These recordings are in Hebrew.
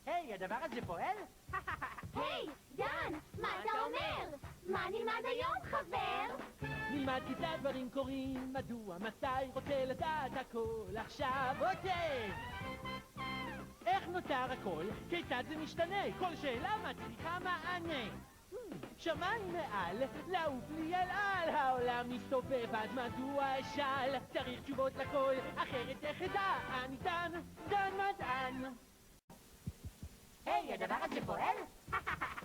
היי, הדבר הזה פועל? היי, דן, מה אתה אומר? מה נלמד היום, חבר? נלמד כיצד דברים קורים, מדוע, מתי, רוצה לדעת הכל עכשיו, אוקיי! איך נוצר הכל? כיצד זה משתנה? כל שאלה מצריכה מענה. שמיים מעל, לעוף לי אל על, העולם מסתובב, אז מדוע אשאל? צריך תשובות לכל, אחרת איך אדע? אני דן מדען. היי, הדבר הזה פועל?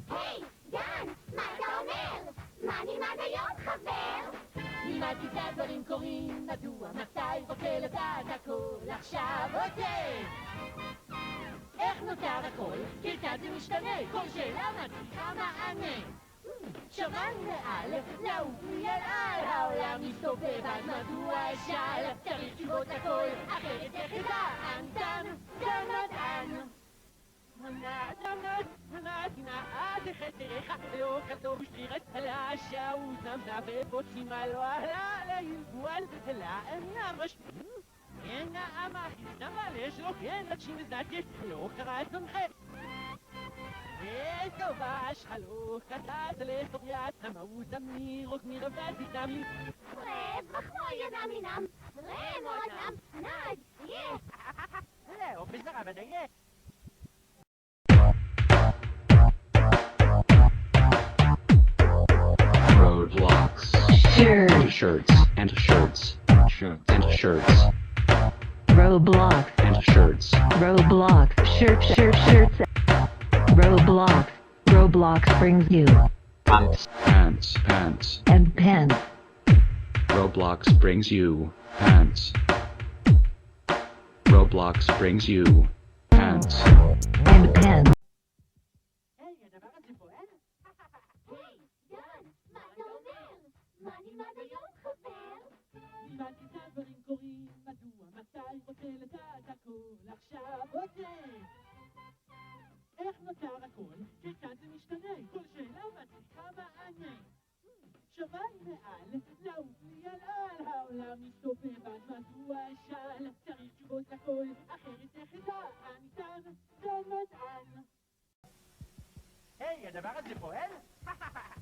היי, דן, מה אתה אומר? מה נלמד היום, חבר? נלמד כיצד דברים קורים, מדוע, מתי, רוצה לדעת הכל עכשיו, אוקיי! איך נוצר הכל? כיצד זה משתנה? כל שאלה מצריכה מענה. שמיים מעל, לעוף לי אל על, העולם מסתובב, אז מדוע אשאל? צריך תשובות לכל, אחרת איך אדע? אני דן מדען. עד חתך לא כתוב שתירת הלעשה וזמנה ובוצים עלו עלה להילבועל לענה רשמים הנה המחיס נמלש לא כן לקשים לזדקש לא קרא את זונכם וכובש חלוך כתת לסוריית המהות אמירוק מרבד תתאמי רב מחמוי ידם מינם רב מודם נד יש זהו בזרה בדיה Roadblocks. Shirts and shirts. And shirts. Roblox, And shirts. Roblox, shirts. Roblox, Roblox brings you Pants. and pens. Roblox brings you pants. Roblox brings you pants. And pens. היי, הדבר הזה פועל? היי, דן, מה אתה אומר? מה נלמד היום, חבר? נלמד כיצד דברים קורים, מדוע, מתי, רוצה לדעת הכל עכשיו, אוקיי! איך נוצר הכל? כיצד זה משתנה? כל שאלה מצריכה מענה. שמיים מעל, לעוף לי אל על, העולם מסתובב, אז מדוע אשאל? צריך תשובות לכל, אחרת איך אדע? אני דן מדען. היי, הדבר הזה פועל?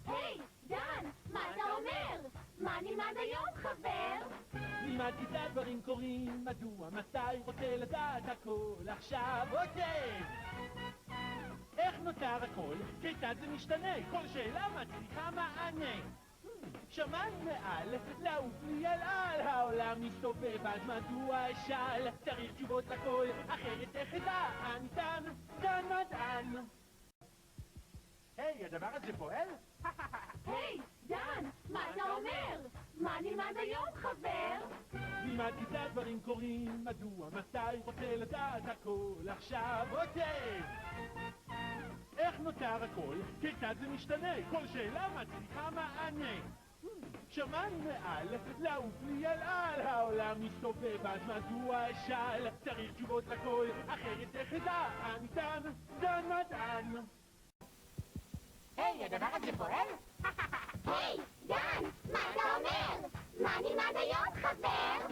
היי, דן, מה אתה אומר? מה נלמד היום, חבר? נלמד כיצד דברים קורים, מדוע, מתי, רוצה לדעת הכל עכשיו, אוקיי! איך נוצר הכל? כיצד זה משתנה? כל שאלה מצריכה מענה. שמיים מעל, לעוף לי אל על, העולם מסתובב, אז מדוע אשאל? צריך תשובות לכל, אחרת איך אדע? אני דן מדען. היי, הדבר הזה פועל? היי, דן, מה אתה אומר? מה נלמד היום, חבר? נלמד כיצד דברים קורים, מדוע, מתי, רוצה לדעת הכל עכשיו, אוקיי! איך נוצר הכל? כיצד זה משתנה? כל שאלה מצריכה מענה. שמיים מעל, לעוף לי אל על, העולם מסתובב, אז מדוע אשאל? צריך תשובות לכל, אחרת איך אדע? אני דן מדען. היי, הדבר הזה פועל? היי, דן, מה אתה אומר? מה נלמד היום, חבר?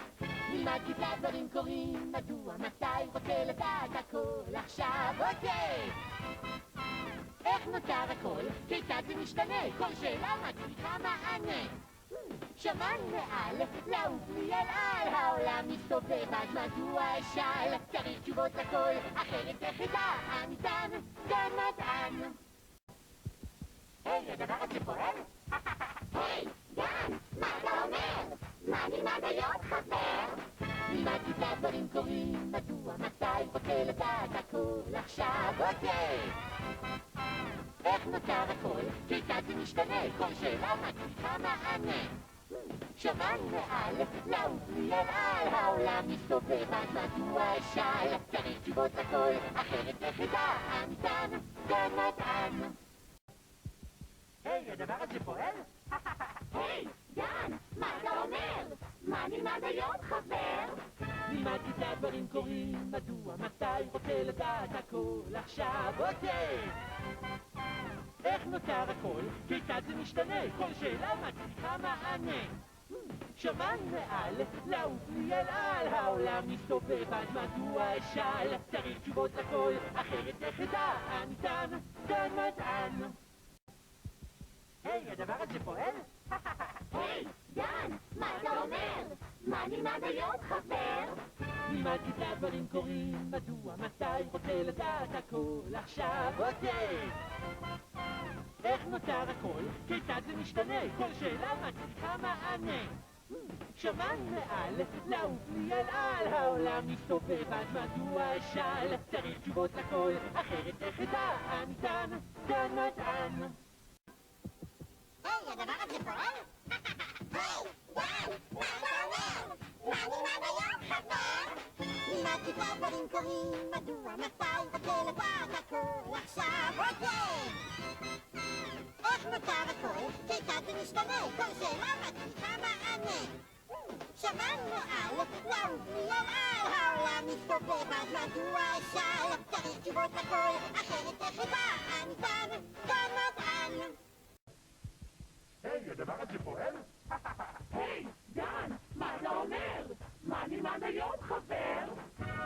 נלמד כיצד דברים קורים, מדוע, מתי, רוצה לדעת הכל עכשיו, אוקיי! איך נוצר הכל? כיצד זה משתנה? כל שאלה מצריכה מענה. שמיים מעל, לעוף לי אל על, העולם מסתובב, אז מדוע אשאל? צריך תשובות לכל, אחרת איך אדע? אני דן מדען. היי, הדבר הזה פועל? היי, דן, מה אתה אומר? מה נלמד היום, חבר? נלמד כיצד דברים קורים, מדוע, מתי, רוצה לדעת הכל עכשיו, אוקיי! איך נוצר הכל? כיצד זה משתנה? כל שאלה מצריכה מענה. שמיים מעל, לעוף לי אל על, העולם מסתובב, אז מדוע אשאל? צריך תשובות לכל, אחרת איך אדע? אני דן מדען. היי, הדבר הזה פועל? היי, דן, מה אתה אומר? מה נלמד היום, חבר? נלמד כיצד דברים קורים, מדוע, מתי, רוצה לדעת הכל עכשיו, אוקיי! איך נוצר הכל? כיצד זה משתנה? כל שאלה מצריכה מענה. שמן מעל, לעוף לי אל על, העולם מסתובב עד מדוע אשאל, צריך תשובות לכל, אחרת איך אדע, אנתן, כאן מדען. היי, הדבר הזה פועל? היי, דן, מה אתה אומר? מה נלמד היום, חבר? נלמד כיצד דברים קורים, מדוע, מתי, רוצה לדעת הכל, עכשיו עושה. איך נוצר הכל, כיצד זה משתנה, כל שאלה מצריכה מענה. שמן מעל, לעוף לי אל על, העולם מסתובב עד מדוע אשאל, צריך תשובות לכל, אחרת איך אדע, אנתן, כאן מדען. היי, הדבר הזה פועל? היי, דן, מה אתה אומר? מה נלמד היום, חבר? נלמד כיצד דברים קורים, מדוע, מתי, רוצה לדעת הכל, עכשיו עושה. איך נוצר הכל, כיצד זה משתנה, כל שאלה מצריכה מענה. שמענו על, לעוף לי אל על, העולם מסתובב עד מדוע אשאל, צריך תשובות לכל, אחרת איך אדע, אנתן, כאן מדען. היי, הדבר הזה פועל? היי, דן, מה אתה אומר? מה נלמד היום, חבר?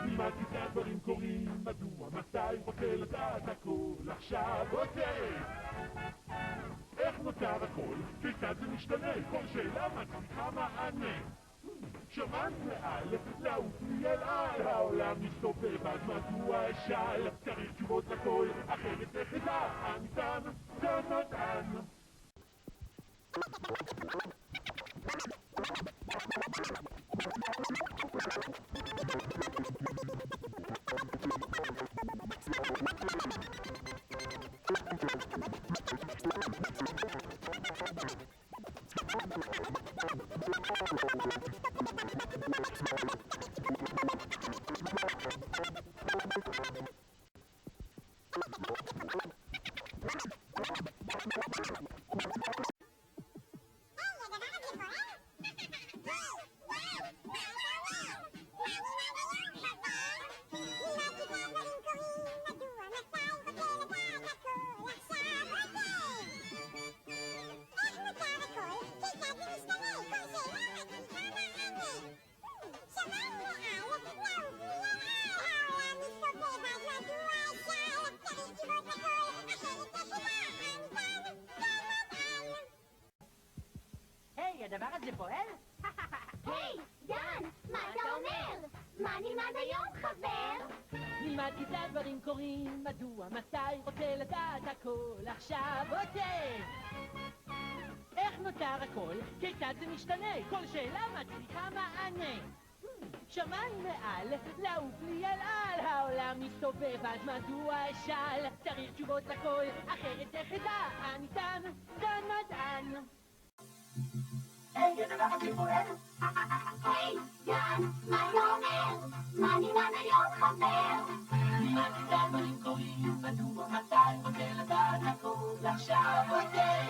נלמד כיצד דברים קורים, מדוע, מתי, רוצה לדעת הכל, עכשיו עושה. איך נוצר הכל, כיצד זה משתנה, כל שאלה מצריכה מענה. שמן מעל, לעוף לי אל על, העולם מסתובב עד מדוע אשאל, צריך תשובות לכל, אחרת איך אדע, אנתן, כאן מדען. היי, הדבר הזה פועל? היי, דן, מה אתה אומר? מה נלמד היום, חבר? נלמד כיצד דברים קורים, מדוע, מתי, רוצה לדעת הכל, עכשיו עושה. איך נוצר הכל, כיצד זה משתנה, כל שאלה מצריכה מענה. שמן מעל, לעוף לי אל על, העולם מסתובב עד מדוע אשאל, צריך תשובות לכל, אחרת איך אדע, אנתן, כאן מדען. היי, הדבר הזה פועל? היי, דן, מה אתה אומר? מה נלמד היום, חבר? נלמד כיצד דברים קורים, מדוע, מתי, רוצה לדעת הכל, עכשיו עושה.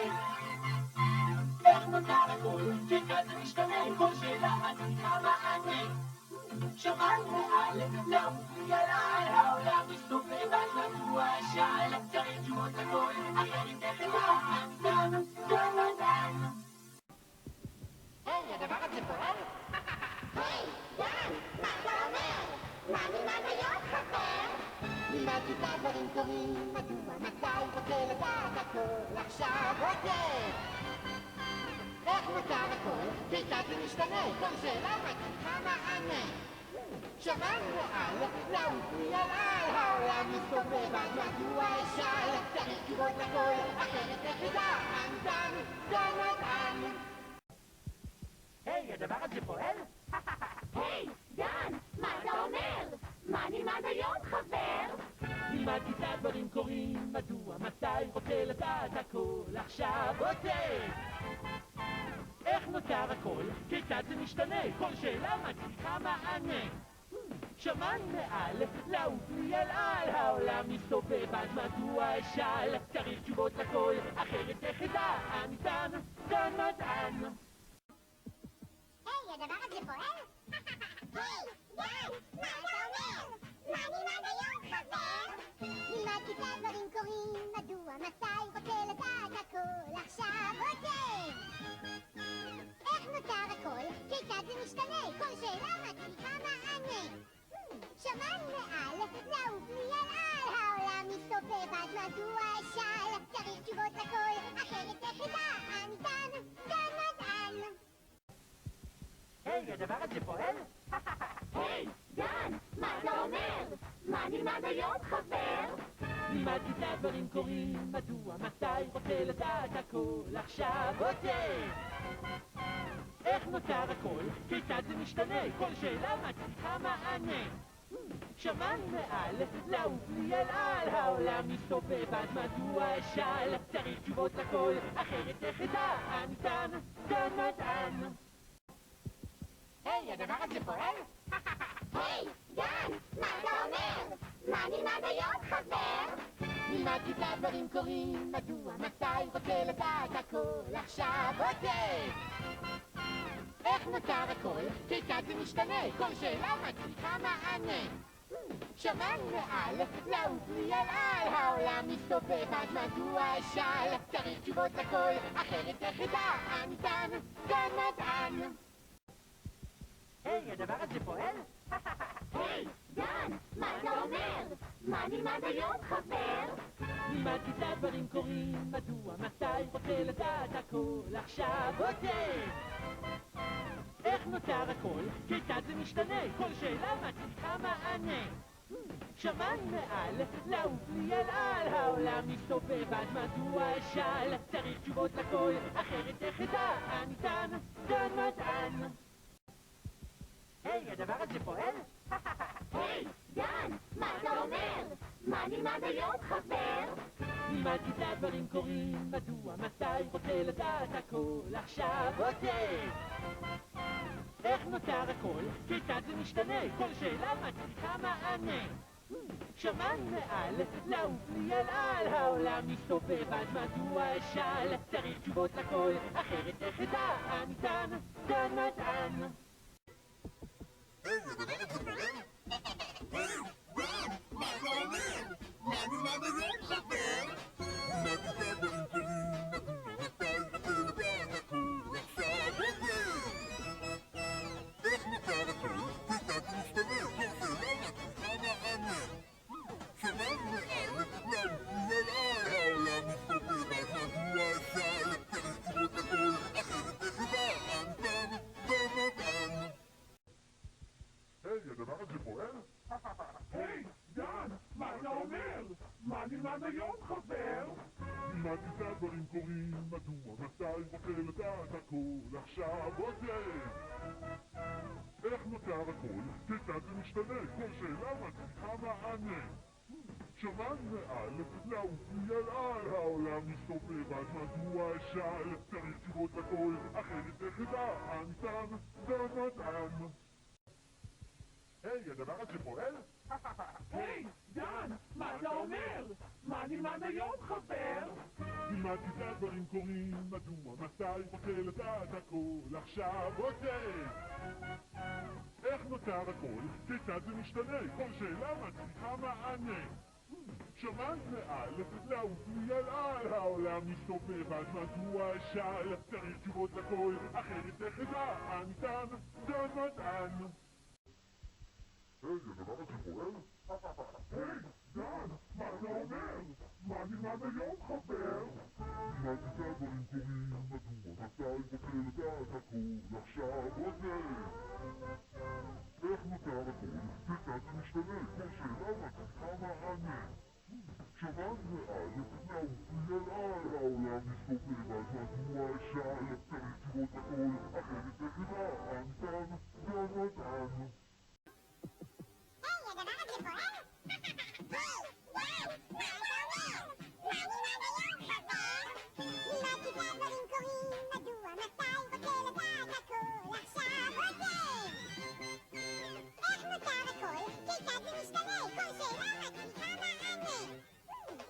איך נוצר הכל, כיצד זה משתנה, כל שאלה מצריכה מענה. שמן מעל, לעוף לי אל על, העולם מסתובב עד מדוע אשאל, צריך תשובות לכל, אחרת איך אדע, אנתן, כאן מדען. היי, הדבר הזה פועל? היי, דן, מה אתה אומר? מה נלמד היום, חבר? נלמד כיצד דברים קורים, מדוע, מתי, רוצה לדעת הכל, עכשיו עושה. איך נוצר הכל, כיצד זה משתנה, כל שאלה מצריכה מענה. שמן מעל, לעוף לי אל על, העולם מסתובב עד מדוע אשאל, צריך תשובות לכל, אחרת איך אדע, אנתן, כאן מדען. היי, הדבר הזה פועל? היי, דן, מה אתה אומר? מה נלמד היום, חבר? נלמד כיצד דברים קורים, מדוע, מתי, רוצה לדעת הכל, עכשיו עושה. איך נוצר הכל, כיצד זה משתנה, כל שאלה מצריכה מענה. שמן מעל, לעוף לי אל על, העולם מסתובב עד מדוע אשאל, צריך תשובות לכל, אחרת איך אדע, אנתן, כאן מדען. היי, הדבר הזה פועל? היי, דן, מה אתה אומר? מה נלמד היום, חבר? נלמד כיצד דברים קורים, מדוע, מתי, רוצה לדעת הכל, עכשיו עושה. איך נותר הכל? כיצד זה משתנה? כל שאלה מצריכה מענה. שמענו מעל, לעוף מעל על, העולם מסתובב עד מדוע אשאל? צריך תשובות לכל, אחרת איך ידע? הניתן, כאן מדען. היי, הדבר הזה פועל? היי, דן, מה אתה אומר? מה נלמד היום, חבר? נלמד כיצד דברים קורים, מדוע, מתי, רוצה לדעת הכל עכשיו, אוקיי! איך נותר הכל? כיצד זה משתנה? כל שאלה מצריכה מענה. שמענו מעל, לעוף לי אל על, העולם מסתובב עד מדוע אשאל? צריך תשובות לכל, אחרת איך ידע? הניתן, כאן מדען. היי, הדבר הזה פועל? היי, דן, מה אתה אומר? מה נלמד היום, חבר? נלמד כיצד דברים קורים, מדוע, מתי, רוצה לדעת הכל עכשיו, אוקיי! איך נותר הכל? כיצד זה משתנה? כל שאלה מצריכה מענה. שמענו מעל, לעוף לי אל על, העולם מסתובב עד מדוע אשאל? צריך תשובות לכל, אחרת איך ידע? הניתן, כאן מדען. היי, הדבר הזה פועל? היי, דן, מה אתה אומר? מה נלמד היום, חבר? נלמד כיצד דברים קורים, מדוע, מתי, רוצה לדעת הכל עכשיו, אוקיי! איך נותר הכל? כיצד זה משתנה? כל שאלה מצריכה מענה. שמענו מעל, לעוף לי אל על, העולם מסתובב עד מדוע אשאל? צריך תשובות לכל, אחרת איך ידע? הניתן, כאן מדען. היי, הדבר הזה פועל? היי, דן, מה אתה אומר? מה נלמד היום, חבר? נלמד כיצד דברים קורים, מדוע, מתי, רוצה לדעת הכל עכשיו, אוקיי! איך נותר הכל? כיצד זה משתנה? כל שאלה מצריכה מענה. שמענו מעל, לעוף לי אל על, העולם מסתובב עד מדוע אשאל? צריך תשובות לכל, אחרת איך ידע? הניתן, כאן מדען. היי, הדבר הזה פועל? מה אתה אומר? מה נלמד היום, חבר? נלמד כיצד דברים קורים, מדוע, מתי, רוצה לדעת הכל עכשיו, אוקיי! איך נותר הכל? כיצד זה משתנה? כל שאלה מצריכה מענה. שמענו מעל, לעוף לי אל על, העולם מסתובב עד מדוע אשאל? צריך תשובות לכל, אחרת איך ידע? הניתן, כאן מדען. היי, הדבר הזה פועל? היי, דן, מה אתה אומר? מה נלמד היום, חבר? נלמד כיצד דברים קורים, מדוע, מתי, רוצה לדעת הכל עכשיו, אוקיי! איך נותר הכל? כיצד זה משתנה? כל שאלה מצריכה מענה. שמענו מעל, לעוף לי אל על, העולם מסתובב עד מדוע אשאל? צריך תשובות לכל, אחרת איך ידע? הניתן, כאן מדען. היי, הדבר הזה פועל? היי, דן, מה אתה אומר? מה נלמד היום, חבר? נלמד כיצד דברים קורים, מדוע, מתי, רוצה לדעת הכל עכשיו, אוקיי! איך נותר הכל? כיצד זה משתנה? כל שאלה מצריכה מענה. שמענו מעל, לעוף לי אל על, העולם מסתובב עד מדוע אשאל? צריך תשובות לכל, אחרת איך ידע? הניתן, כאן מדען. היי, הדבר הזה פועל? היי, דן, מה אתה אומר? מה נלמד היום, חבר? נלמד כיצד דברים קורים, מדוע, מתי, רוצה לדעת הכל עכשיו, אוקיי! איך נותר הכל? כיצד זה משתנה? כל שאלה מצריכה מענה. שמענו מעל, לעוף לי אל על, העולם מסתובב עד מדוע אשאל? צריך תשובות לכל, אחרת איך ידע? הניתן, כאן מדען. היי, הדבר הזה פועל? היי, דן, מה אתה אומר? מה נלמד היום, חבר? נלמד כיצד דברים קורים, מדוע, מתי, רוצה לדעת הכל עכשיו, אוקיי! איך נותר הכל? כיצד זה משתנה? כל שאלה מצריכה מענה.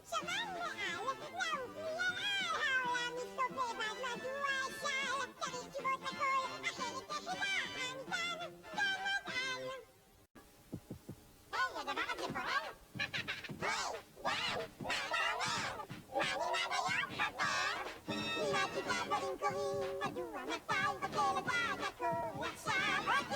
שמענו מעל, לעוף לי אל על, העולם מסתובב עד מדוע אשאל? צריך תשובות לכל, אחרת איך ידע? הניתן, כאן מדען. היי, הדבר הזה פועל? היי, דן, מה אתה אומר? מה נלמד היום, חבר? נלמד כיצד דברים קורים, מדוע, מתי, רוצה לבד הכל עכשיו, אוקיי!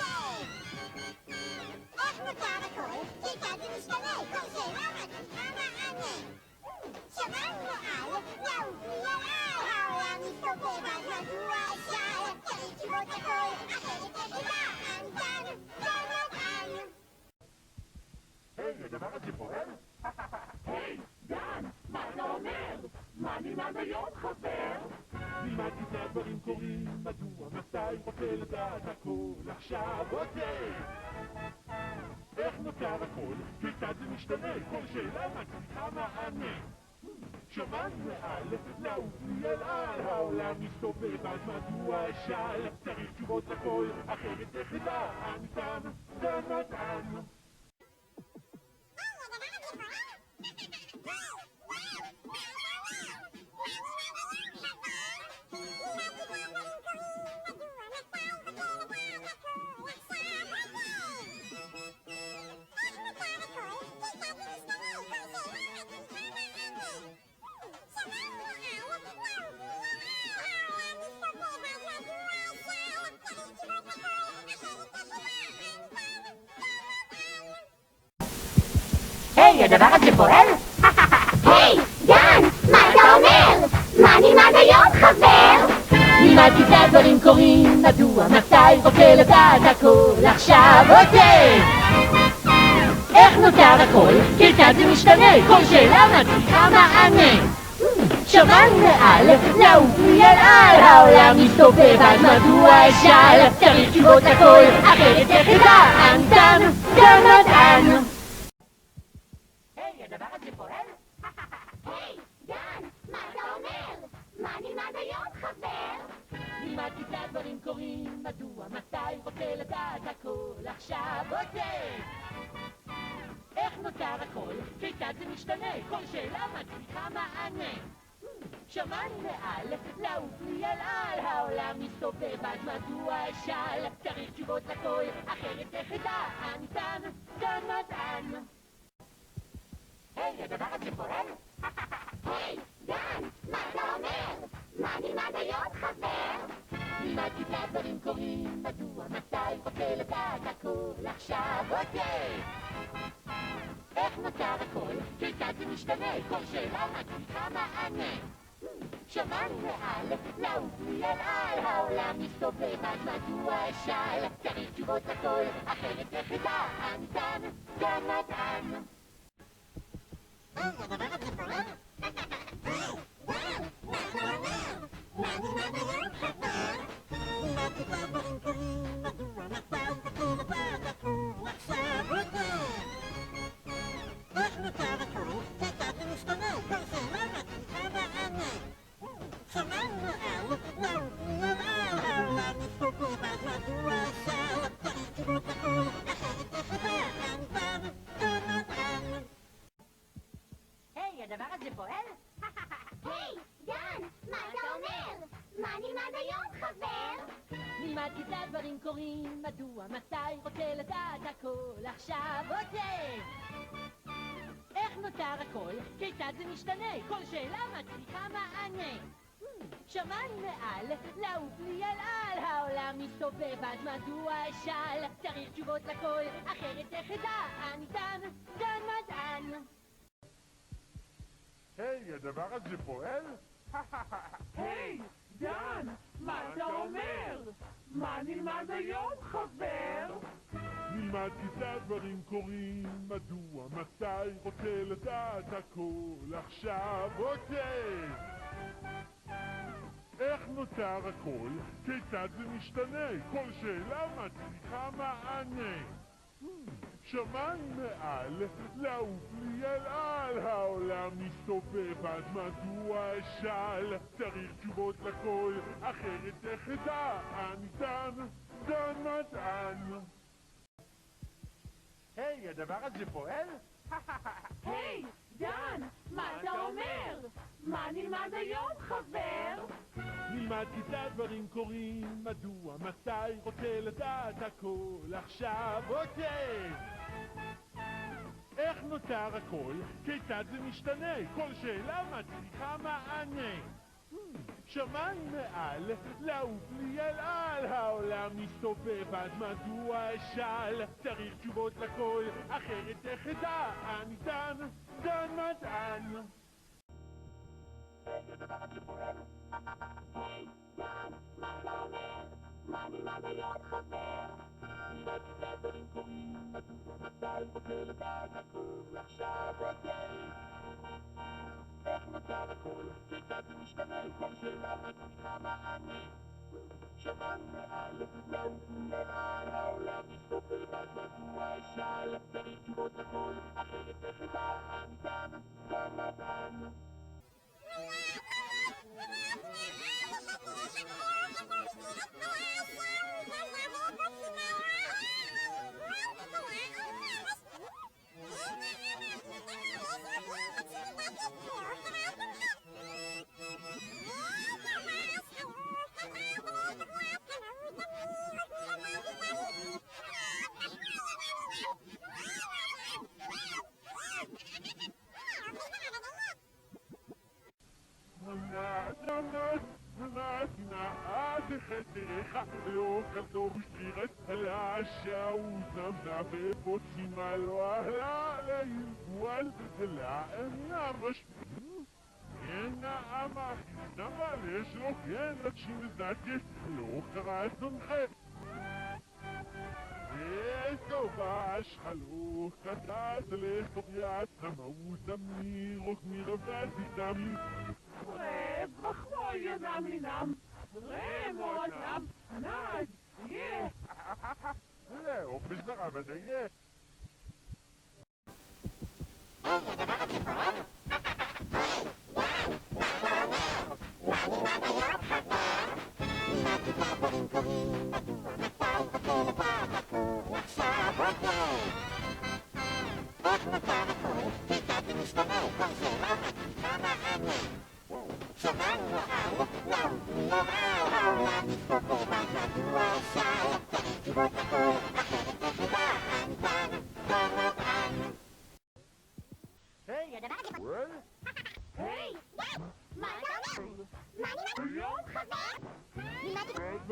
איך נותר הכל? כיצד זה משתנה? כל שאלה מצליחה מענה. שמענו על, לעוף לי על, העולם מסתובב, אז מדוע אפשר? צריך תשובות הכל, אחרת תחילה, אנתן, דן. היי, הדבר הזה פועל? היי, דן, מה אתה אומר? מה נלמד היום, חבר? נלמד כיצד הדברים קורים, מדוע, מתי, רוצה לדעת הכל עכשיו, אוקיי! איך נותר הכל? כיצד זה משתנה? כל שאלה מצליחה מענה. שמענו מעל, לעוף לי אל על, העולם מסתובב, אז מדוע אשאל? צריך תשובות לכל, אחרת תחילה, אנתן, דן. היי, הדבר הזה פועל? היי, דן, מה אתה אומר? מה נלמד היום, חבר? נלמד כיצד הדברים קורים, מדוע, מתי, רוצה לדעת הכל עכשיו, אוקיי! איך נותר הכל? כיצד זה משתנה? כל שאלה מצליחה מענה. שמענו מעל, לעוף לי אל על, העולם מסתובב, אז מדוע אשאל? צריך תשובות לכל, אחרת תחילה, אנתן, דן. היי, הדבר הזה פועל? היי, דן, מה אתה אומר? מה נלמד היום, חבר? נלמד כיצד הדברים קורים, מדוע, מתי, רוצה לדעת הכל עכשיו, אוקיי! איך נותר הכל? כיצד זה משתנה? כל שאלה מצליחה מענה. שמענו מעל, לעוף לי אל על, העולם מסתובב, אז מדוע אשאל? צריך תשובות לכל, אחרת תחילה, אנתן, דן. היי, הדבר הזה פועל? היי, דן, מה אתה אומר? מה נלמד היום, חבר? נלמד כיצד הדברים קורים, מדוע, מתי, רוצה לדעת הכל עכשיו, אוקיי! איך נותר הכל? כיצד זה משתנה? כל שאלה מצליחה מענה. שמענו מעל, לעוף לי אל על, העולם מסתובב, אז מדוע אשאל? צריך תשובות לכל, אחרת תחילה, אנתן, דן. היי, הדבר הזה פועל? היי, דן, מה אתה אומר? מה נלמד היום, חבר? נלמד כיצד הדברים קורים, מדוע, מתי, רוצה לדעת הכל עכשיו, אוקיי! איך נותר הכל? כיצד זה משתנה? כל שאלה מצליחה מענה. שמענו מעל, לעוף לי אל על, העולם מסתובב, אז מדוע אשאל? צריך תשובות לכל, אחרת תחילה, אנתן, דן. היי, הדבר הזה פועל? היי, דן, מה אתה אומר? מה נלמד היום, חבר? נלמד כיצד הדברים קורים, מדוע, מתי, רוצה לדעת הכל עכשיו, אוקיי! איך נותר הכל? כיצד זה משתנה? כל שאלה מצליחה מענה. שמענו מעל, לעוף לי אל על, העולם מסתובב, אז מדוע אשאל? צריך תשובות לכל, אחרת תחדע, אנתן, דן. היי, הדבר הזה פועל? היי, דן, מה אתה אומר? מה נלמד היום, חבר? נלמד כיצד הדברים קורים, מדוע, מתי, רוצה לדעת הכל עכשיו, אוקיי! איך נותר הכל? כיצד זה משתנה? כל שאלה מצליחה מענה. שמיים מעל, לעוף לי אל על, העולם מסתובב עד מדוע אשאל, צריך תשובות לכל, אחרת איך אדע, אני דן מדען. לא כתוב שתירס על השעוזם ובוצים עלו עלה ליבואל לאמש נעמה אבל יש לו כן רצ'ים זדתי לא קרא סונכם סובש חלוך קטעת לחוריית המאוזם מירוך מרבד ויטמין בחור ינם לינם רמותם נד יה זהו, בזרה בדייה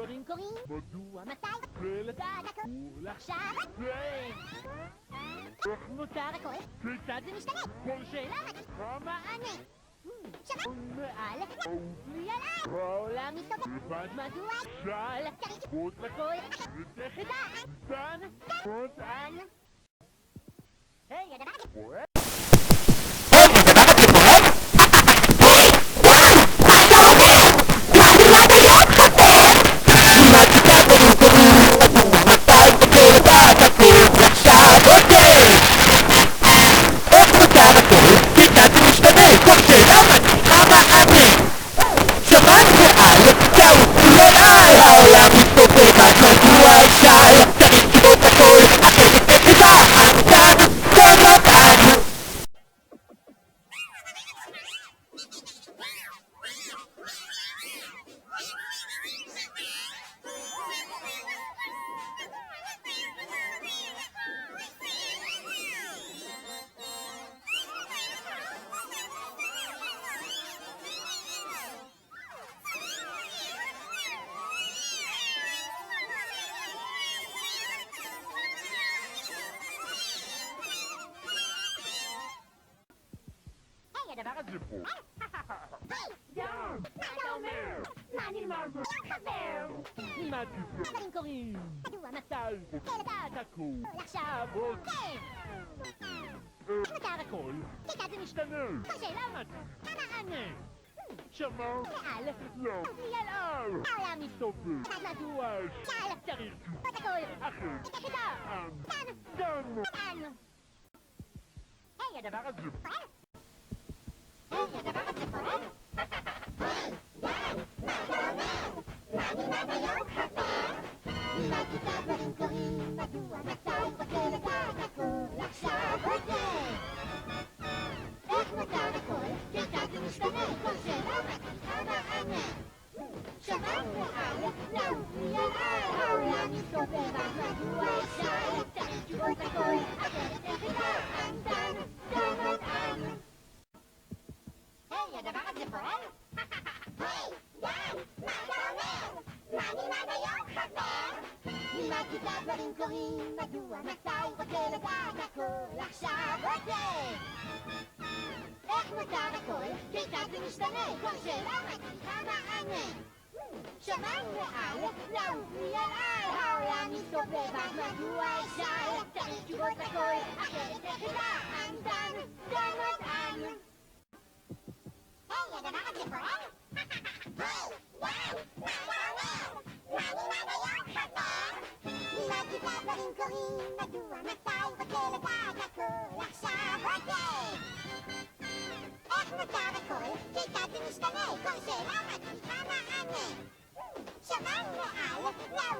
דברים קורים, מדוע, מתי, ולדעת הכל, עכשיו, איך מותר הכל, כיצד זה משתנה, כל שאלה, מענה, שמע, מעל, לי עליו, העולם מסתובב, מדוע, שאל, צריך תשובות לכל, איך אדע, דן, דן, היי, הדבר הזה, הדבר הזה פה? יום, מה אתה אומר? מה אני מרגיש? חבר! מה תפלו? דברים קורים, מדוע, מתי, לדעת תקום עכשיו, כן, איך מותר הכל, כיצד זה משתנה, כל שאלה, המענה, שמע? מעל, לא לי על אור, העולם מסתובב מדוע, שאל, צריך תשובות הכל, אחר איך אדע, דן דן, היי, הדבר הזה פה היי, הדבר הזה פועל? דברים קורים, מדוע, מתי, רוצה לדעת הכל, עכשיו, איך מותר הכל, כיצד זה משתנה, כל שאלה, המענה, שמענו על, לעוף לי על, העולם מסתובב, אז מדוע אפשר, צריך תשובות הכל, אחרת איך אדע, דן, היי, הדבר הזה פועל? מה אתה אומר? מה נלמד היום חבר? נלמד כיתה דברים קורים, מדוע, מתי, רוצה לדעת הכל עכשיו, אוקיי! איך נותר הכל? כיצד זה משתנה? כל שאלה מצליחה מענה. שמענו על, לעוף לי על, העולם מסתובב, אז מדוע אשאל? צריך תשובות לכל, אחרת איך ידע, אנדן, גם מדען. היי, הדבר הזה פועל? היי, יאן, מה אתה אומר? מה נלמד היום חבר? נלמד כיתה דברים קורים, מדוע, מתי, רוצה לדעת הכל עכשיו, אוקיי! איך נותר הכל? כיצד זה משתנה? כל שאלה מצליחה מענה. שמענו על, לעוף לי על,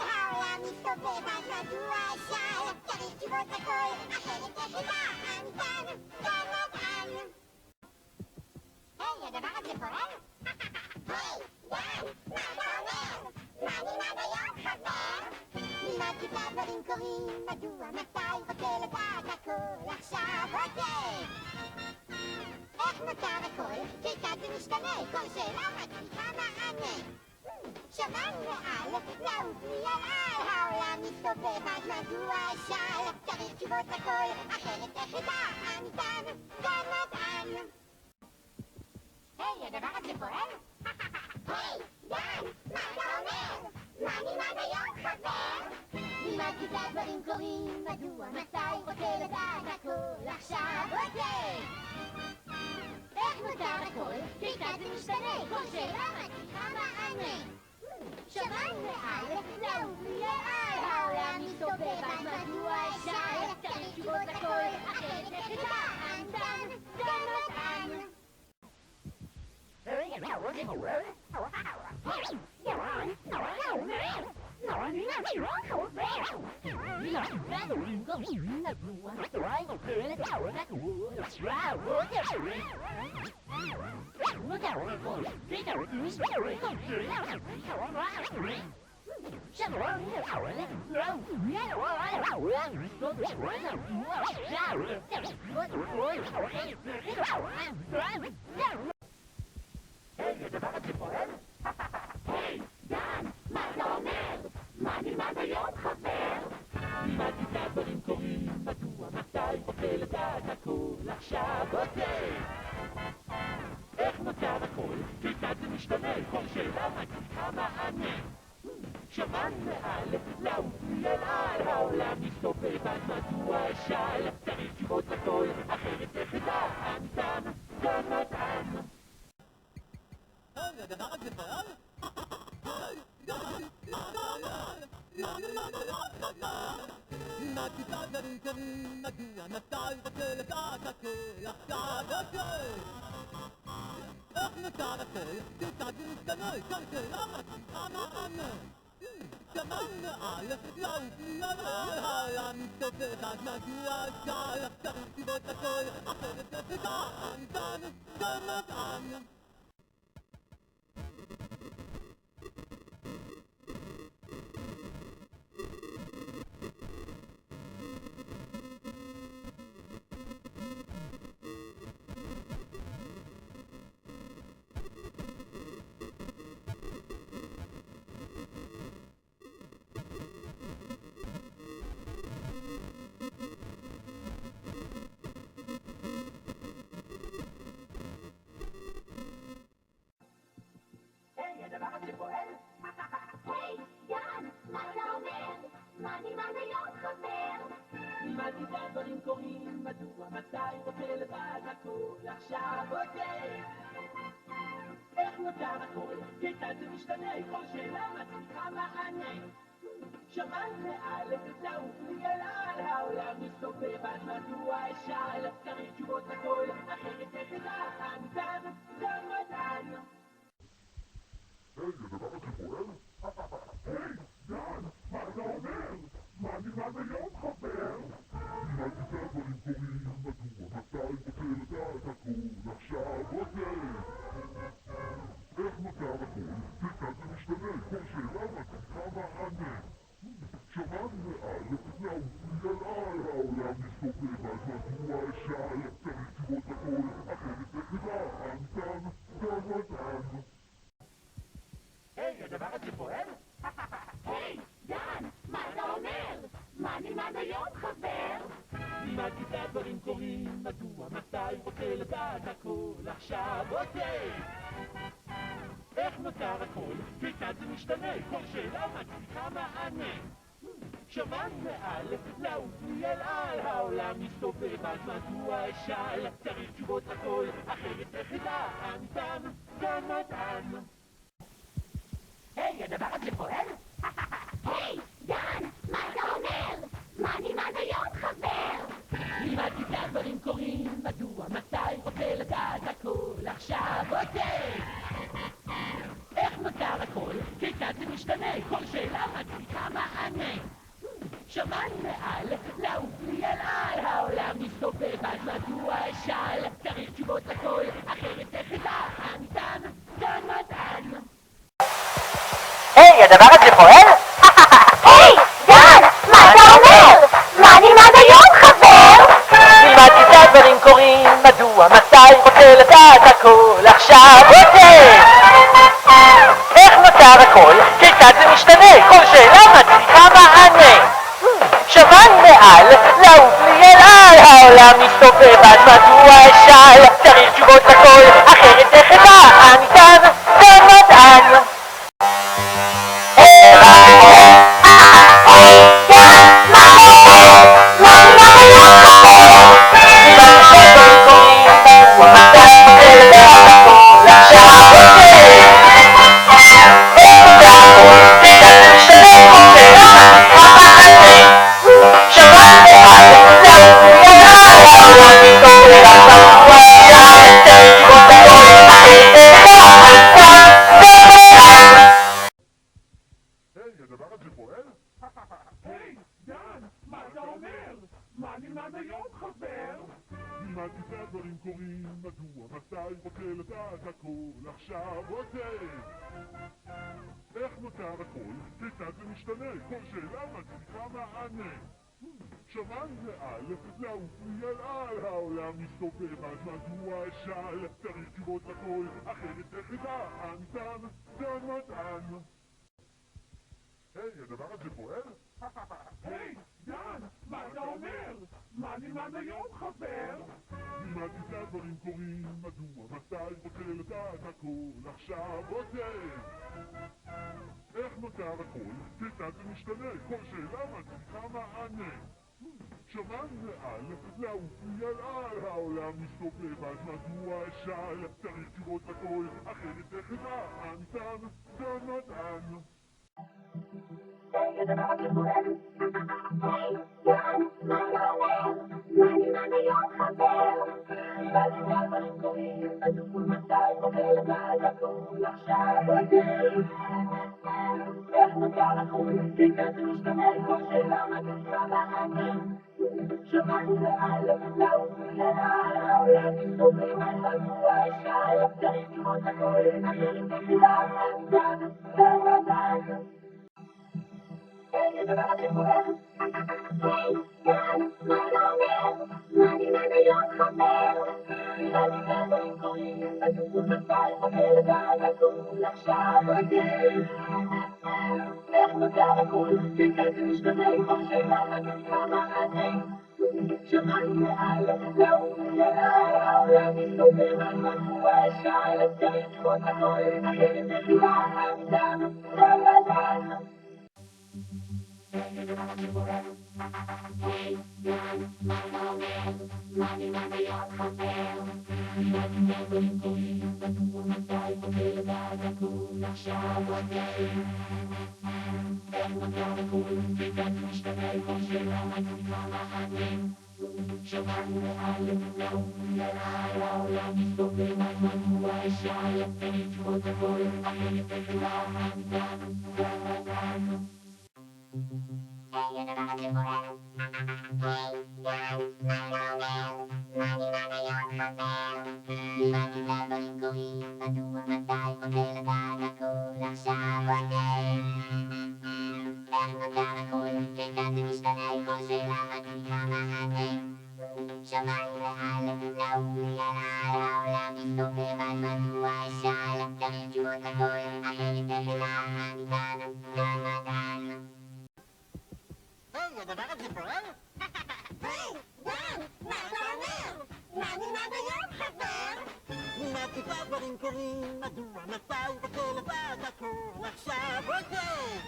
העולם מסתובב, אז מדוע אשאל? צריך תשובות לכל, אחרת איך ידע, אנדן, גם מדען. היי, הדבר הזה פועל? היי, יאן, מה אתה אומר? מה נלמד היום חבר? נלמד כיתה דברים קורים, מדוע, מתי, רוצה לדעת הכל עכשיו, אוקיי! איך נותר הכל? כיצד זה משתנה? כל שאלה מצליחה מענה. שמענו על, לעוף לי על, העולם מסתובב, אז מדוע אשאל? צריך תשובות לכל, אחרת איך ידע, אנדן, גם מדען. היי, הדבר הזה פועל? היי, יאן, מה אתה אומר? מה נלמד היום חבר? נלמד כיתה דברים קורים, מדוע, מתי, רוצה לדעת הכל עכשיו, אוקיי! איך נותר הכל? כיצד זה משתנה? כל שאלה מצליחה מענה. שמענו על, לעוף לי על, העולם מסתובב, אז מדוע אשאל? צריך תשובות לכל, אחרת איך ידע, אנדן, גם מדען. היי, הדבר הזה פועל? היי, יאן, מה אתה אומר? מה נלמד היום חבר? נלמד כיתה דברים קורים, מדוע, מתי, רוצה לדעת הכל עכשיו, אוקיי! איך נותר הכל? כיצד זה משתנה? כל שאלה מצליחה מענה. שמענו על, לעוף לי על, העולם מסתובב, אז מדוע אשאל? צריך תשובות לכל, אחרת איך ידע, אנדן, גם מדען. היי, הדבר הזה פועל? נלמד כיתה דברים קורים, מדוע, מתי, רוצה לדעת הכל עכשיו, אוקיי! איך נותר הכל? כיצד זה משתנה? כל שאלה מצליחה מענה. שמענו על, לעוף לי על, העולם מסתובב, אז מדוע אשאל? צריך תשובות לכל, אחרת איך ידע, אנדן, גם מדען. היי, הדבר הזה פועל? היי, יאן, מה אתה אומר? מה נלמד היום חבר? נלמד כיתה דברים קורים, מדוע, מתי, רוצה לדעת הכל עכשיו, אוקיי! איך נותר הכל? כיצד זה משתנה? כל שאלה מצליחה מענה. שמענו על, לעוף לי על, העולם מסתובב, אז מדוע אשאל? צריך תשובות לכל, אחרת איך ידע, אנדן, גם מדען. היי, הדבר הזה פועל? היי, יאן, מה אתה אומר? מה נלמד היום חבר? נלמד כיתה דברים קורים, מדוע, מתי, רוצה לדעת הכל עכשיו, אוקיי! איך נותר הכל? כיצד זה משתנה? כל שאלה מצליחה מענה. שמענו על, לעוף לי על, העולם מסתובב, אז מדוע אשאל? רוצה לדעת הכל עכשיו, אוקיי! איך נוצר הכל? כיצד זה משתנה? כל שאלה מצליחה מענה. שמענו מעל, לעוף לי אל על, העולם מסתובב, אז מדוע אשאל? צריך תשובות לכל, אחרת איך אדע? אנתן, כאן מדען. היי, הדבר הזה פועל? היי, דן, מה אתה אומר? מה נלמד היום, חבר? לימדתי את הדברים קורים, מדוע, מתי, רוצה לדעת הכל עכשיו, אוקיי! איך נוצר הכל? כיצד זה משתנה? כל שאלה מצליחה מענה. שמענו מעל, לעוף לי אל על, העולם מסתובב, אז מדוע אשאל? צריך תשובות לכל, אחרת איך אדע? אנתן, כאן מדען. היי, הדבר הזה פועל? היי, דן, מה אתה אומר? מה נלמד היום, חבר? לימדתי את הדברים קורים, מדוע, מתי, רוצה לדעת הכל עכשיו, אוקיי! איך נוצר הכל? כיצד זה משתנה? כל שאלה מצליחה מענה. שמענו מעל, לעוף לי אל על, העולם מסתובב, אז מדוע אשאל? צריך תשובות לכל, אחרת איך אדע? אנתן, כאן מדען. היי, דן, מה אתה אומר? מה נלמד היום, חבר? היי, הדבר הזה פועל? היי, דן, מה אתה אומר? מה נלמד היום, חבר? לימדתי את הדברים קורים, מדוע, מתי, רוצה לדעת הכל עכשיו, אוקיי! איך נוצר הכל? כיצד זה משתנה? כל שאלה מצליחה מענה. שמענו מעל, לעוף לי אל על, העולם מסתובב, אז מדוע אשאל? צריך תשובות לכל, אחרת איך אדע? אנתן, כאן מדען. היי, הדבר הזה פועל? היי, דן, מה אתה אומר? מה נלמד היום, חבר? לימדתי את הדברים קורים, מדוע, מתי, רוצה לדעת הכל עכשיו, אוקיי! איך נוצר הכל? כיצד זה משתנה? כל שאלה מצליחה מענה. שמענו מעל, לעוף לי אל על, העולם מסתובב, אז מדוע אשאל? צריך תשובות לכל, אחרת איך אדע? אנתן, כאן מדען. היי, הדבר הזה פועל? היי, דן, מה אתה אומר? מה נלמד היום, חבר? לימדתי את הדברים קורים, מדוע, מתי, רוצה לדעת הכל עכשיו, אוקיי! איך נוצר הכל? כיצד זה משתנה? כל שאלה מצליחה מענה. שמענו מעל, לעוף לי אל על, העולם מסתובב, אז מדוע אשאל? צריך תשובות לכל, אחרת איך אדע? אנתן, כאן מדען. היי, הדבר הזה פועל? היי, דן, מה אתה אומר? מה נלמד היום, חבר? לימדתי את הדברים קורים, מדוע, מתי, רוצה לדעת הכל עכשיו, אוקיי! איך נוצר הכל? כיצד זה משתנה? כל שאלה מצליחה מענה. שמענו מעל, לעוף לי אל על, העולם מסתובב, אז מדוע אשאל? צריך תשובות לכל, אחרת איך אדע? אנתן, כאן מדען. היי, הדבר הזה פועל? היי, דן, מה אתה אומר? מה נלמד היום, חבר? לימדתי את הדברים קורים, מדוע, מתי, רוצה לדעת הכל עכשיו, אוקיי! איך נוצר הכל? כיצד זה משתנה? כל שאלה מצליחה מענה. שמענו מעל, לעוף לי אל על, העולם מסתובב, אז מדוע אשאל? צריך תשובות לכל, אחרת איך אדע? אנתן, כאן מדען. היי, הדבר הזה פועל? היי, דן, מה אתה אומר? מה נלמד היום, חבר? לימדתי את הדברים קורים, מדוע, מתי, רוצה לדעת הכל עכשיו, אוקיי! איך נוצר הכל? כיצד זה משתנה? כל שאלה מצליחה מענה. שמענו מעל, לעוף לי אל על, העולם מסתובב, אז מדוע אשאל? צריך תשובות לכל, אחרת איך אדע? אנתן, כאן מדען. היי, הדבר הזה פועל? היי, דן, מה אתה אומר? מה נלמד היום, דברים קורים, מדוע, מתי, רוצה לבד הכל עכשיו, אוקיי!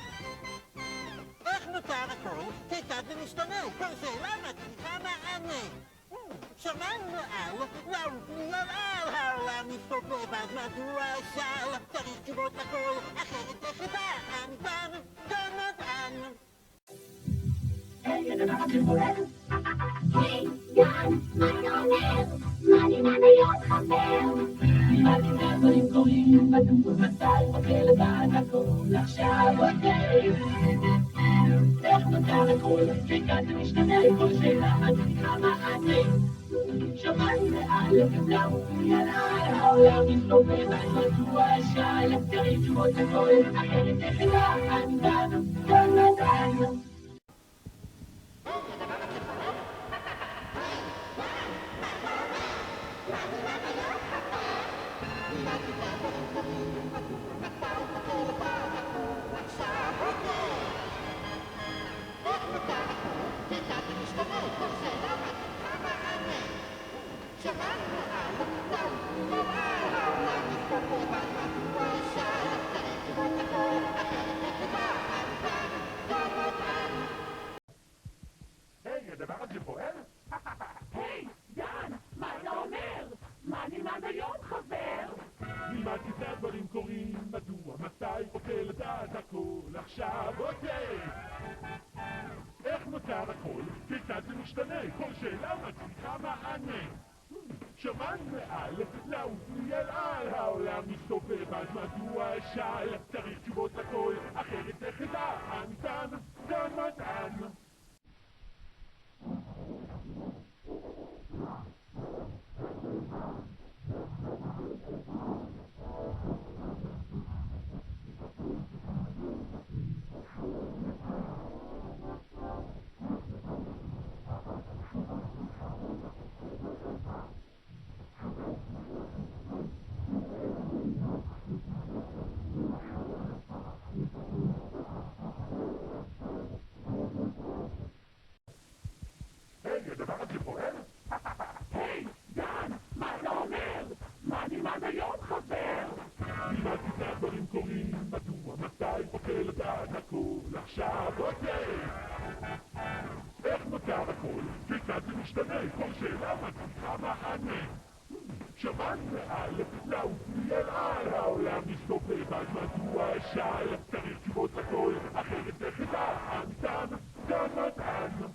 איך נוצר הכל? כיצד זה משתנה? כל שאלה מצריכה מענה. שמענו על, לעוף מלמעל, העולם מסתובב, אז מדוע שאל? צריך תשובות לכל, אחרת איך נדע, אנו כאן מדען. היי, הדבר הזה בוער. היי, גן, מה אתה אומר? מה נלמד היום חבר? לימדתי דברים קורים, מדוע, מתי, רוצה לדעת הכל עכשיו, אוקיי. איך נוצר הכל? כיצד זה משתנה? כל שאלה מצריכה מענה. שמענו מאלף לעוף מלמעל, העולם מסתובב, אז מדוע שאל? צריך תשובות לכל, אחרת איך נדע, אנו כאן מדען. היי, הדבר הזה בוער? היי, דן, מה אתה אומר? מה נלמד היום, חבר? לימדתי דברים קורים, מדוע, מתי, רוצה לדעת הכל עכשיו, אוקיי! איך נוצר הכל? כיצד זה משתנה? כל שאלה מצריכה מענה. שמענו מעל, לעוף אל על, העולם מסתובב, אז מדוע שאל? צריך תשובות לכל, אחרת איך נדע, אנו כאן מדען. היי, הדבר הזה בוער? היי, דן, מה אתה אומר? מה נלמד היום, חבר? לימדתי דברים קורים, מדוע, מתי, רוצה לדעת הכל עכשיו, אוקיי! איך נוצר הכל? כיצד זה משתנה? כל שאלה מצריכה מענה. שמענו מעל, לעוף אל על, העולם מסתובב, אז מדוע שאל? צריך תשובות לכל, אחרת איך נדע, אנו כאן מדען.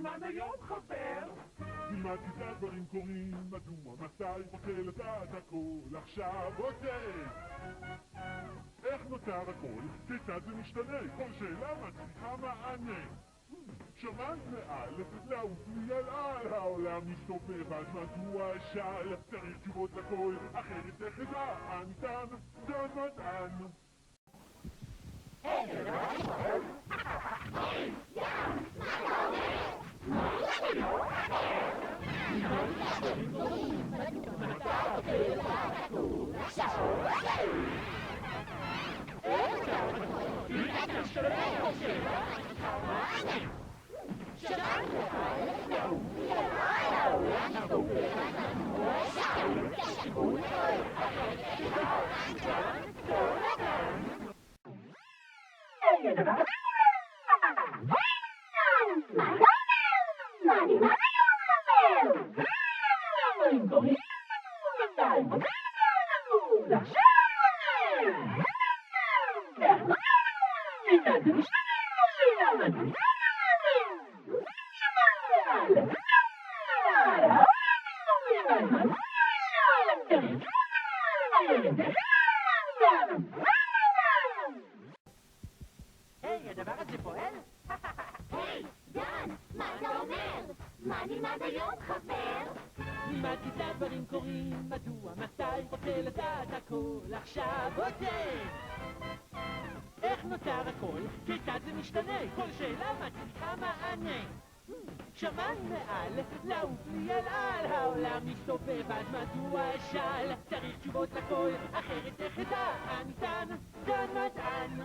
מעלים עד היום חבר? תלמד כיצד דברים קורים, מדוע, מתי, רוצה לדעת הכל, עכשיו עוצר! איך נוצר הכל? כיצד זה משתנה? כל שאלה מצריכה מענה. שמעת מעל, לעוף לי על העולם מסתובב, אז מדוע שאל? צריך תשובות לכל, אחרת איך אדע? אנתן, דן מדען. היי, הדבר הזה פועל? היי, דן, מה אתה אומר? מה נלמד היום, חבר? נלמד כיצד דברים קורים, מדוע, מתי, רוצה לדעת הכל, עכשיו עוצר! איך נוצר הכל? כיצד זה משתנה? כל שאלה מצריכה מענה. שמיים מעל, לעוף לי על העולם מסתובב, אז מדוע אשאל? צריך תשובות לכל, אחרת איך אדע? אנתן, דן מדען.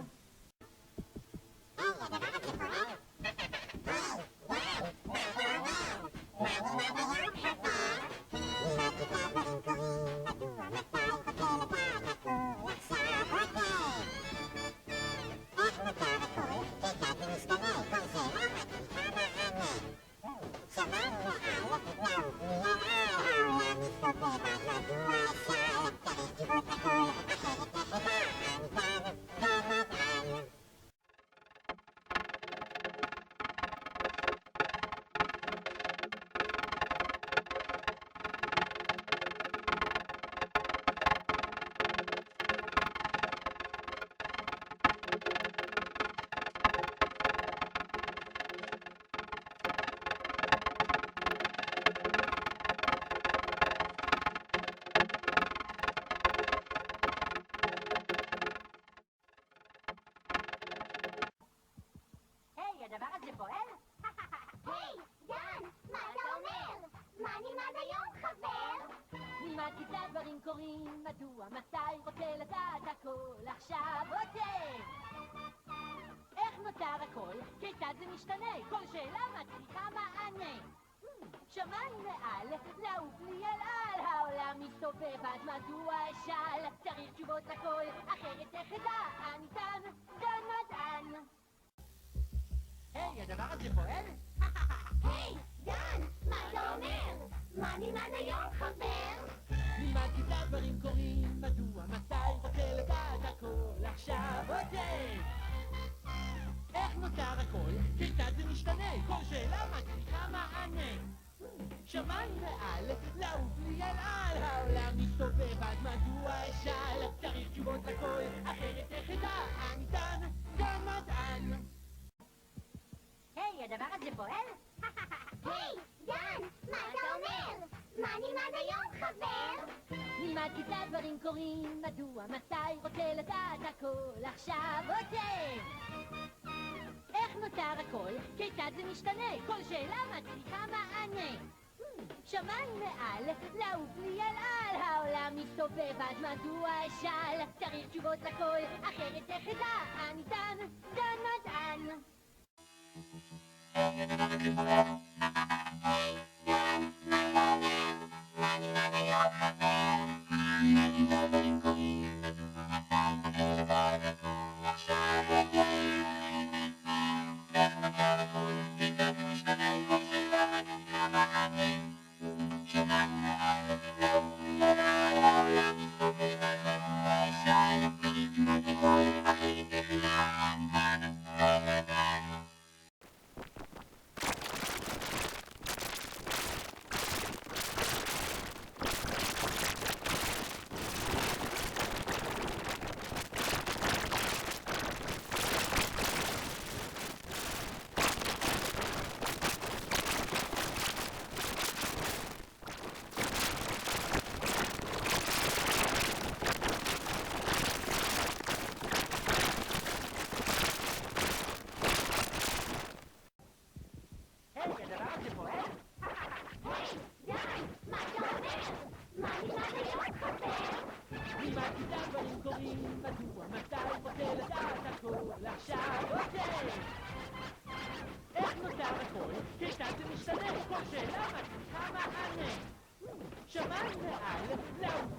היי, הדבר הזה פועל? היי, דן, מה אתה אומר? מה נלמד היום, חבר? נלמד כיצד דברים קורים, מדוע, מתי, רוצה לדעת הכל, עכשיו עוצר! איך נוצר הכל? כיצד זה משתנה? כל שאלה מצריכה מענה. שמיים מעל, לעוף לי על העולם מסתובב, אז מדוע אשאל? צריך תשובות לכל, אחרת איך אדע? אנתן, דן מדען. היי, הדבר הזה פועל? היי, דן, מה אתה אומר? מה נלמד היום, חבר? נלמד כיצד דברים קורים, מדוע, מתי, רוצה לדעת הכל, עכשיו עוצר! איך נוצר הכל? כיצד זה משתנה? כל שאלה מצריכה מענה. שמיים מעל, לעוף לי על העולם מסתובב, אז מדוע אשאל? צריך תשובות לכל, אחרת איך אדע? אנתן, דן מדען. היי, הדבר הזה פועל? היי, דן, מה אתה אומר? מה נלמד היום, חבר? נלמד כיצד דברים קורים, מדוע, מתי, רוצה לדעת הכל, עכשיו עוצר! איך נוצר הכל? כיצד זה משתנה? כל שאלה מצריכה מענה. שמיים מעל, לעוף לי על העולם מסתובב, אז מדוע אשאל? צריך תשובות לכל, אחרת איך אדע? אנתן, דן מדען. שאלה מצליחה מענה. שמיים מעל, לעוף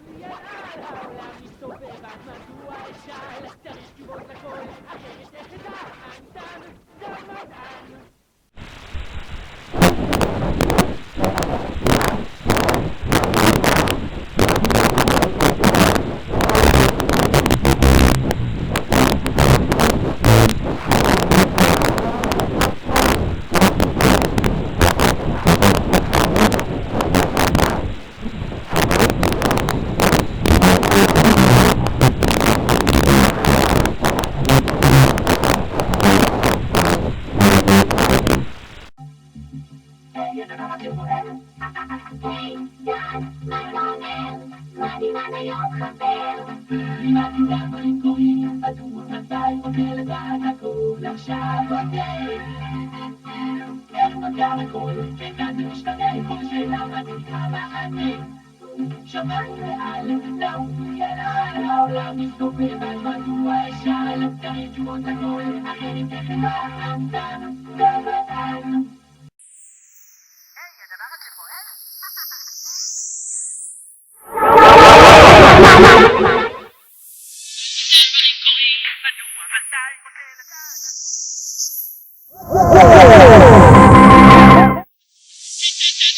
לי על העולם מסתובב, אז מדוע אשאל? צריך תשובות לכל, אחרת איך אדע? אנתן, גם מדען.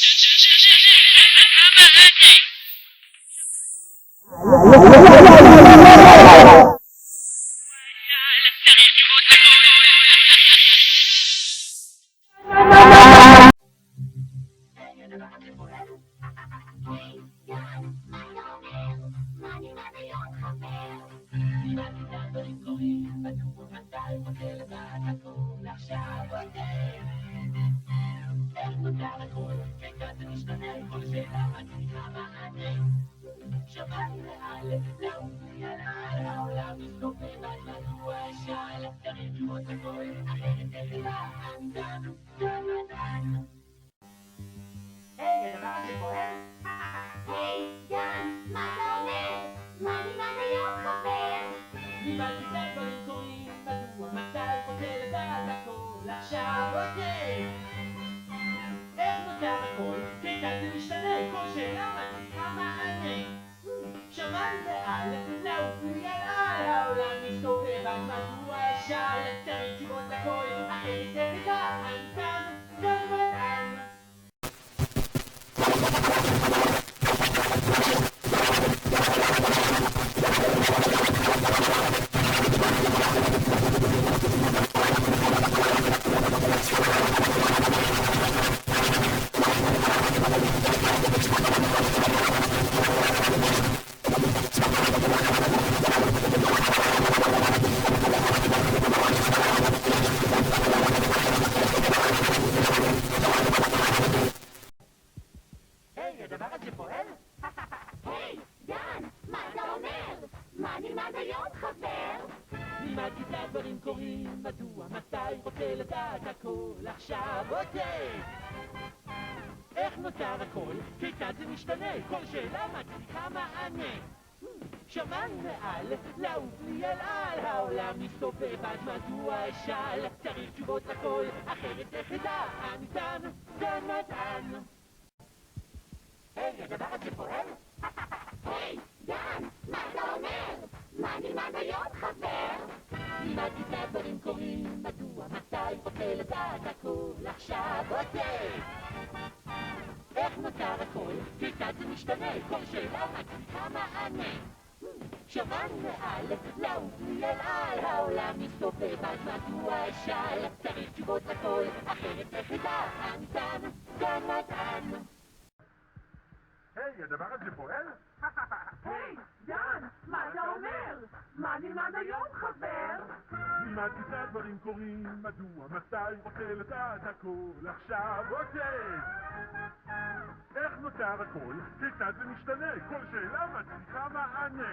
לימדתי דברים קורים, מדוע מתי רוצה לדעת הכל עכשיו אוקיי. איך נותר הכל, כיצד זה משתנה, כל שאלה מצליחה מענה. שמיים מעל, לעוף לי על העולם מסתובב, אז מדוע אשאל? צריך תשובות לכל, אחרת איך אדע? אנתן, גם מדען. לימדתי דברים קורים, מדוע מתי רוצה לדעת הכל עכשיו אוקיי. איך נותר הכל, כיצד זה משתנה, כל שאלה מצליחה מענה. שמיים מעל, לעוף לי על העולם מסתובב, אז מדוע אשאל? צריך תשובות לכל, אחרת איך אדע? אנתן, גם מדען. היי, הדבר הזה פועל? היי, דן, מה אתה אומר? מה נלמד היום, חבר? לימדתי דברים קורים, מדוע מתי רוצה לדעת הכל עכשיו אוקיי. איך נותר הכל, כיצד זה משתנה, כל שאלה מצליחה מענה. שמיים מעל, לעוף לי על העולם מסתובב, אז מדוע אשאל? צריך תשובות לכל, אחרת איך אדע? אנתן, גם מדען. היי, הדבר הזה פועל? היי, דן, מה אתה אומר? מה נלמד היום, חבר? לימדתי דברים קורים, מדוע מתי רוצה לדעת הכל עכשיו אוקיי. איך נותר הכל, כיצד זה משתנה, כל שאלה מצליחה מענה.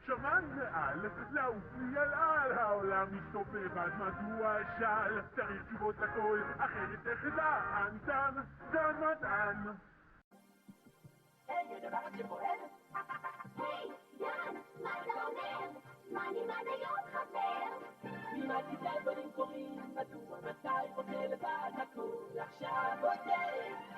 שמיים מעל, לעוף לי על העולם מסתובב, אז מדוע אשאל? צריך תשובות לכל, אחרת איך אדע? אנתן, גם מדען. היי, הדבר הזה פועל? היי, דן, מה אתה אומר? מה נלמד היום, חבר? לימדתי דברים קורים, מדוע מתי רוצה לדעת הכל עכשיו אוקיי.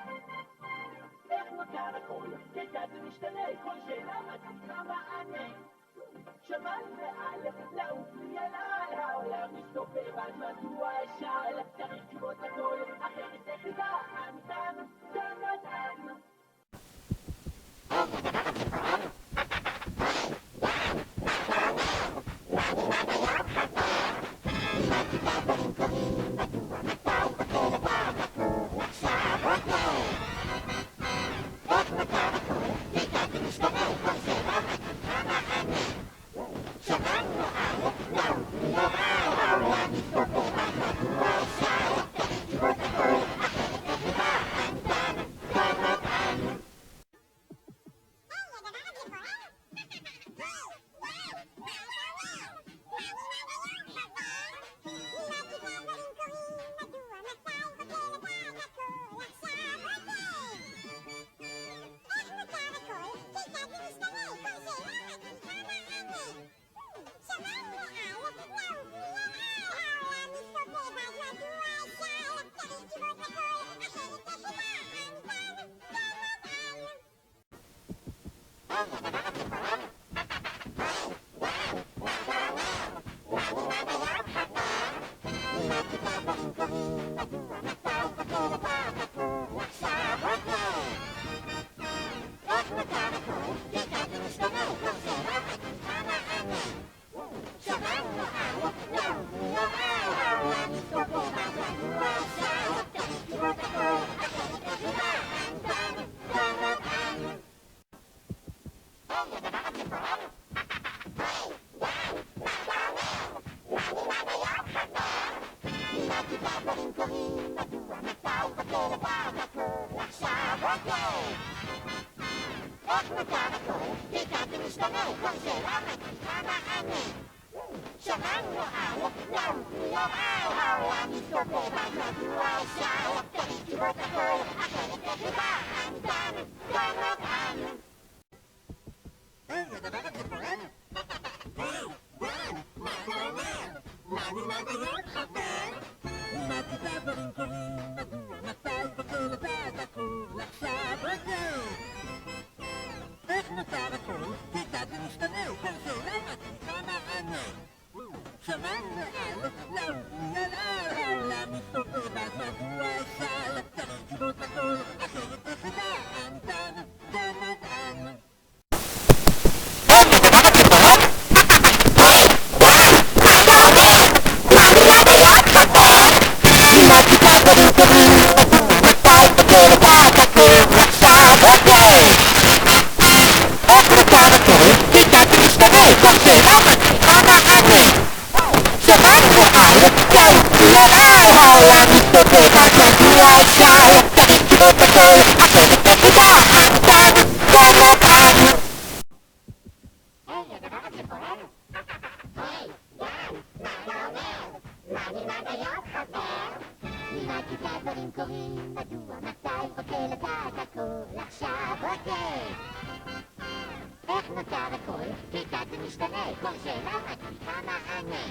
נותר הכל? כיצד זה משתנה? כל שאלה מצריכה מענה.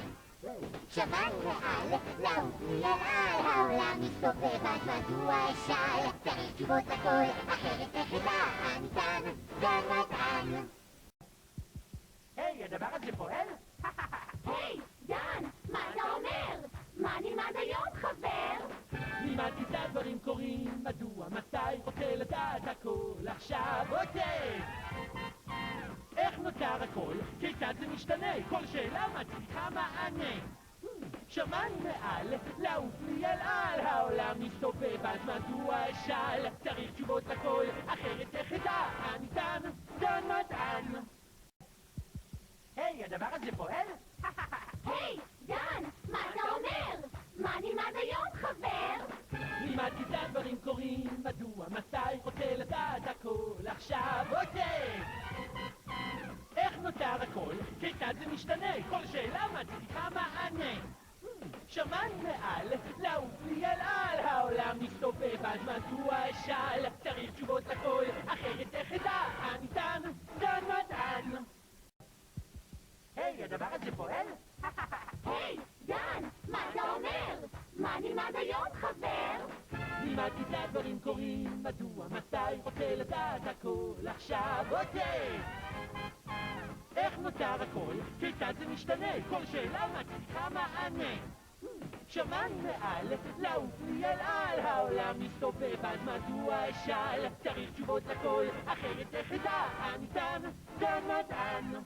שמיים מאלף, לעוף לי על העולם מסתובב, אז מדוע אשאל? צריך תשובות הכל, אחרת איך ידע המטען, ג'ונתן. היי, הדבר הזה פועל? היי, דן, מה אתה אומר? מה נלמד היום, חבר? לימדתי את הדברים קורים, מדוע, מתי, רוצה לדעת הכל עכשיו, אוקיי! איך נותר הכל? כיצד זה משתנה? כל שאלה מצריכה מענה. שמיים מעל, לעוף לי אל על, העולם מסתובב, אז מדוע אשאל? צריך תשובות לכל, אחרת איך אדע? הניתן, ג'ונתן. היי, הדבר הזה פועל? היי, דן, מה אתה אומר? מה נלמד היום, חבר? לימדתי את הדברים קורים, מדוע, מתי, רוצה לדעת הכל עכשיו, אוקיי! איך נותר הכל? כיצד זה משתנה? כל שאלה מצריכה מענה. שמיים מעל, לעוף לי אל על, העולם מסתובב, אז מדוע אשאל? צריך תשובות לכל, אחרת איך אדע? הניתן, ג'ונתן. היי, הדבר הזה פועל? היי, דן, מה אתה אומר? מה נלמד היום, חבר? נלמד כיצד דברים קורים, מדוע, מתי, רוצה לדעת הכל עכשיו, אוקיי! איך נוצר הכל? כיצד זה משתנה? כל שאלה מצליחה מענה. שמענו מעל, לעוף לי אל על, העולם מסתובב, אז מדוע אשאל? צריך תשובות לכל, אחרת איך אדע? הניתן, כאן מדען.